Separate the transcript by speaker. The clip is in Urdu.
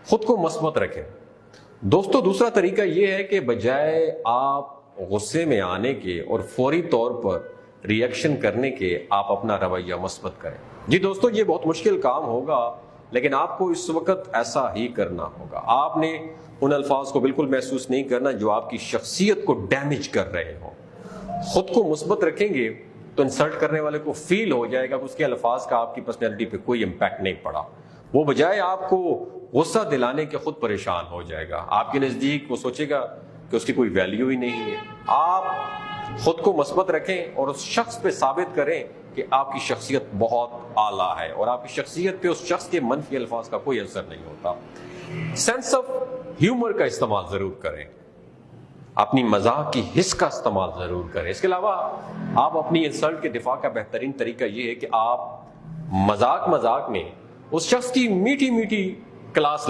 Speaker 1: خود کو مثبت رکھیں. دوستو دوسرا طریقہ یہ ہے کہ بجائے آپ غصے میں آنے کے اور فوری طور پر ریئیکشن کرنے کے آپ اپنا رویہ مثبت کریں. جی دوستو یہ بہت مشکل کام ہوگا لیکن آپ کو اس وقت ایسا ہی کرنا ہوگا. آپ نے ان الفاظ کو بالکل محسوس نہیں کرنا جو آپ کی شخصیت کو ڈیمیج کر رہے ہوں. خود کو مثبت رکھیں گے تو انسلٹ کرنے والے کو فیل ہو جائے گا کہ اس کے الفاظ کا آپ کی پرسنالٹی پہ کوئی امپیکٹ نہیں پڑا. وہ بجائے آپ کو غصہ دلانے کے خود پریشان ہو جائے گا. آپ کے نزدیک وہ سوچے گا کہ اس کی کوئی ویلیو ہی نہیں ہے. آپ خود کو مثبت رکھیں اور اس شخص پہ ثابت کریں کہ آپ کی شخصیت بہت اعلیٰ ہے اور آپ کی شخصیت پہ اس شخص کے منفی الفاظ کا کوئی اثر نہیں ہوتا. سینس آف ہیومر کا استعمال ضرور کریں. اپنی مزاح کی حس کا استعمال ضرور کریں. اس کے علاوہ آپ اپنی انسلٹ کے دفاع کا بہترین طریقہ یہ ہے کہ آپ مذاق میں اس شخص کی میٹھی میٹھی کلاس